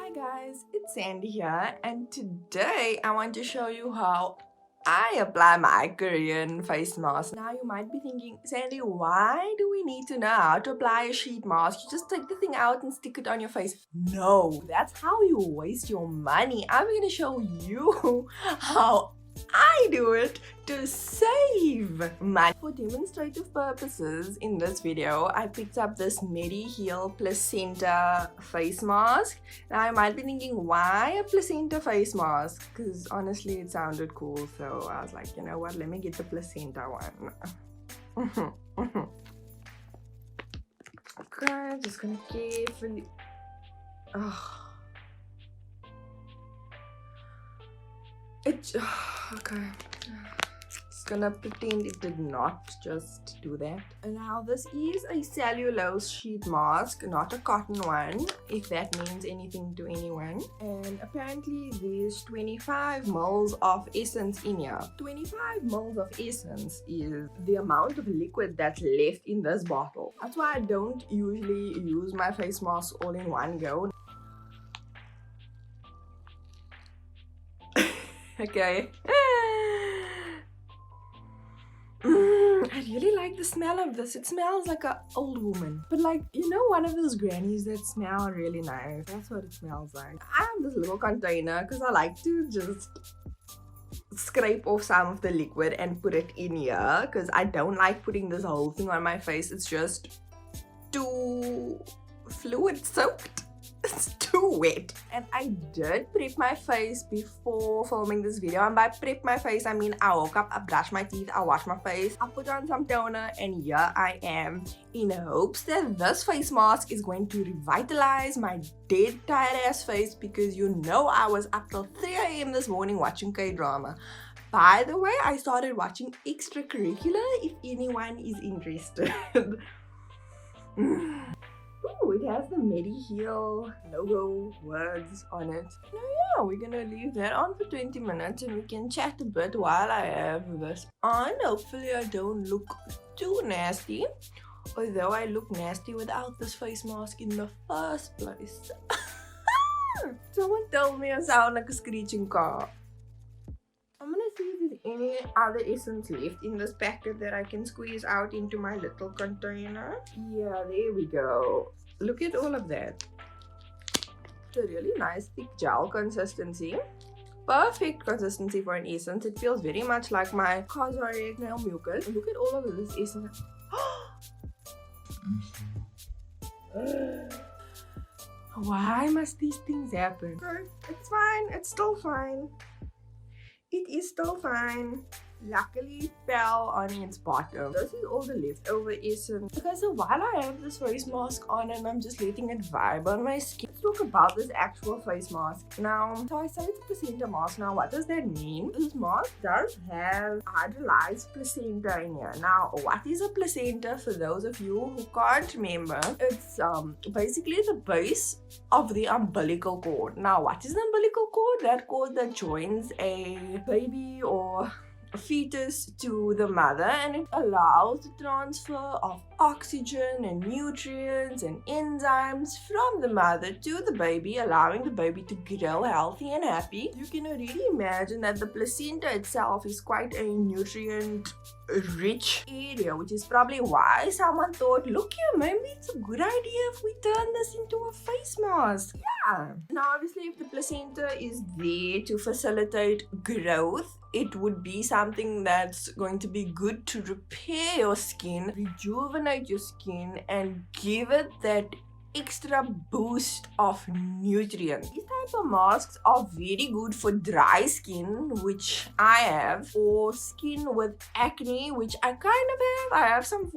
Hi guys, it's Sandy here, and today I want to show you how I apply my Korean face mask. Now you might be thinking, Sandy, why do we need to know how to apply a sheet mask? You just take the thing out and stick it on your face. No, that's how you waste your money. I'm going to show you how I do it to save money. For demonstrative purposes, in this video, I picked up this Mediheal Placenta face mask. Now, I might be thinking, why a placenta face mask? Because honestly, it sounded cool, so I was like, you know what, let me get the placenta one. Okay, just gonna carefully... okay. Just gonna pretend it did not just do that. And now this is a cellulose sheet mask, not a cotton one, if that means anything to anyone. And apparently there's 25 ml of essence in here. 25 ml of essence is the amount of liquid that's left in this bottle. That's why I don't usually use my face mask all in one go. Okay. I really like the smell of this. It smells like an old woman. But like, you know, one of those grannies that smell really nice. That's what it smells like. I have this little container because I like to just scrape off some of the liquid and put it in here because I don't like putting this whole thing on my face. It's just too fluid soaked. It's too wet. And I did prep my face before filming this video, and by prep my face I mean I woke up, I brushed my teeth, I washed my face, I put on some toner, and here I am in hopes that this face mask is going to revitalize my dead tired ass face, because you know I was up till 3 AM this morning watching K-drama. By the way, I started watching Extracurricular if anyone is interested. Ooh, it has the Mediheal logo words on it. Now yeah, we're gonna leave that on for 20 minutes and we can chat a bit while I have this on. Hopefully I don't look too nasty, although I look nasty without this face mask in the first place. Someone told me I sound like a screeching car. I'm gonna see if there's any other essence left in this packet that I can squeeze out into my little container. Yeah, there we go. Look at all of that. It's a really nice thick gel consistency. Perfect consistency for an essence. It feels very much like my Cosrx nail mucus. Look at all of this essence. Why must these things happen? It's fine. It's still fine. It is still fine. Luckily it fell on its bottom. This is all the leftover essence. Okay, so while I have this face mask on and I'm just letting it vibe on my skin, let's talk about this actual face mask. Now, so I say it's a placenta mask. Now, what does that mean? This mask does have hydrolyzed placenta in here. Now, what is a placenta for those of you who can't remember? It's basically the base of the umbilical cord. Now, what is the umbilical cord? That cord that joins a baby or a fetus to the mother, and it allows the transfer of oxygen and nutrients and enzymes from the mother to the baby, allowing the baby to grow healthy and happy. You can already imagine that the placenta itself is quite a nutrient rich area, which is probably why someone thought, look here, maybe it's a good idea if we turn this into a face mask. Yeah. Now obviously if the placenta is there to facilitate growth, it would be something that's going to be good to repair your skin, rejuvenate your skin, and give it that extra boost of nutrients. These type of masks are very good for dry skin, which I have, or skin with acne, which I kind of have. I have some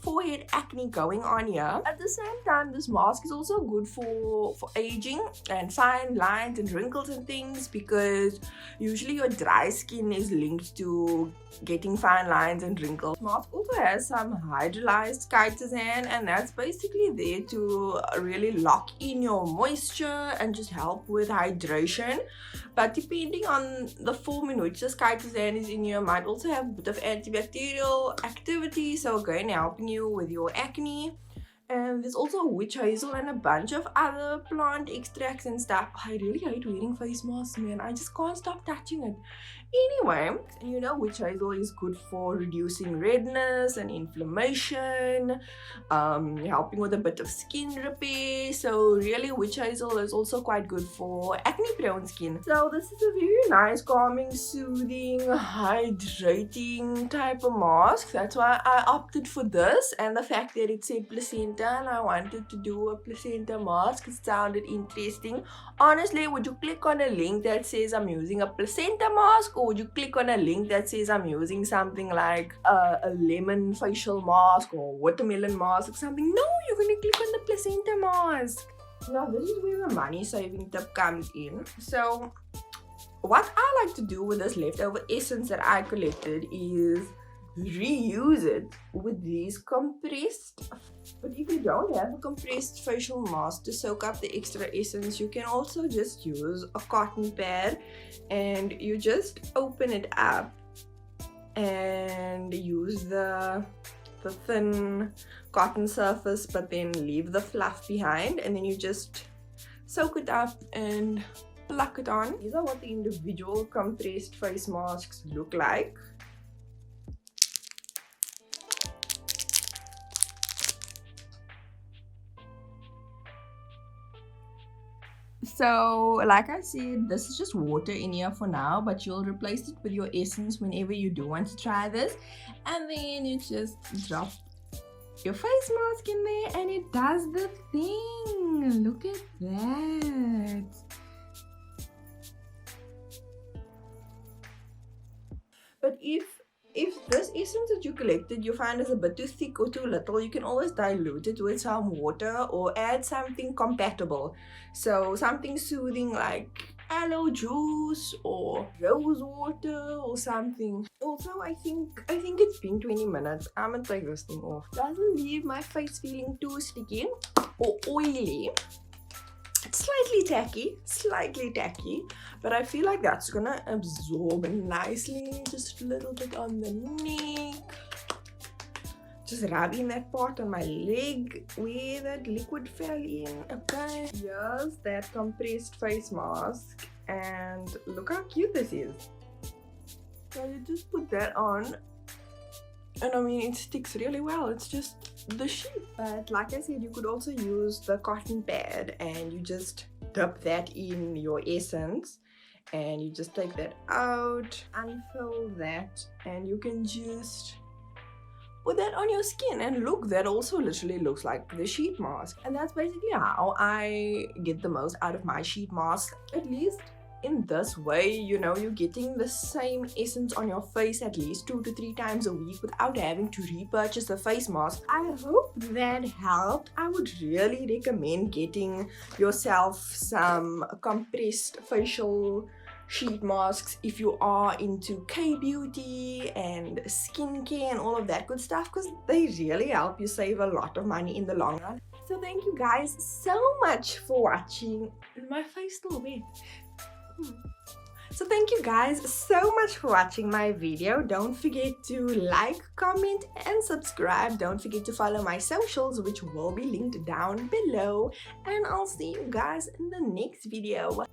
forehead acne going on here. At the same time, this mask is also good for aging and fine lines and wrinkles and things, because usually your dry skin is linked to getting fine lines and wrinkles. This mask also has some hydrolyzed chitosan, and that's basically there to really lock in your moisture and just help with hydration. But depending on the form in which this chitosan is in here, might also have a bit of antibacterial activity, so again helping you with your acne. And there's also witch hazel and a bunch of other plant extracts and stuff. I really hate wearing face masks, man. I just can't stop touching it. Anyway, and you know witch hazel is good for reducing redness and inflammation, helping with a bit of skin repair. So really witch hazel is also quite good for acne prone skin. So this is a very nice, calming, soothing, hydrating type of mask. That's why I opted for this, and the fact that it said placenta and I wanted to do a placenta mask, it sounded interesting. Honestly, would you click on a link that says I'm using a placenta mask, or would you click on a link that says I'm using something like a lemon facial mask or watermelon mask or something? No, you're gonna click on the placenta mask. Now this is where the money saving tip comes in. So what I like to do with this leftover essence that I collected is reuse it with these compressed. But if you don't have a compressed facial mask to soak up the extra essence, you can also just use a cotton pad, and you just open it up and use the thin cotton surface, but then leave the fluff behind, and then you just soak it up and pluck it on. These are what the individual compressed face masks look like. So like I said, this is just water in here for now, but you'll replace it with your essence whenever you do want to try this, and then you just drop your face mask in there and it does the thing. Look at that. But if this essence that you collected you find is a bit too thick or too little, you can always dilute it with some water or add something compatible. So something soothing like aloe juice or rose water or something. Also, I think it's been 20 minutes. I'm gonna take this thing off. Doesn't leave my face feeling too sticky or oily. It's slightly tacky, but I feel like that's gonna absorb nicely. Just a little bit on the neck. Just rubbing that part on my leg where that liquid fell in. Okay, here's that compressed face mask, and look how cute this is. So you just put that on, and I mean it sticks really well. It's just the sheet. But like I said, you could also use the cotton pad, and you just dip that in your essence, and you just take that out, unfill that, and you can just put that on your skin. And look, that also literally looks like the sheet mask. And that's basically how I get the most out of my sheet mask. At least in this way, you know, you're getting the same essence on your face at least 2 to 3 times a week without having to repurchase the face mask. I hope that helped. I would really recommend getting yourself some compressed facial sheet masks if you are into K-beauty and skincare and all of that good stuff, because they really help you save a lot of money in the long run. So thank you guys so much for watching. My face still wet. So thank you guys so much for watching my video. Don't forget to like, comment and subscribe. Don't forget to follow my socials, which will be linked down below, and I'll see you guys in the next video.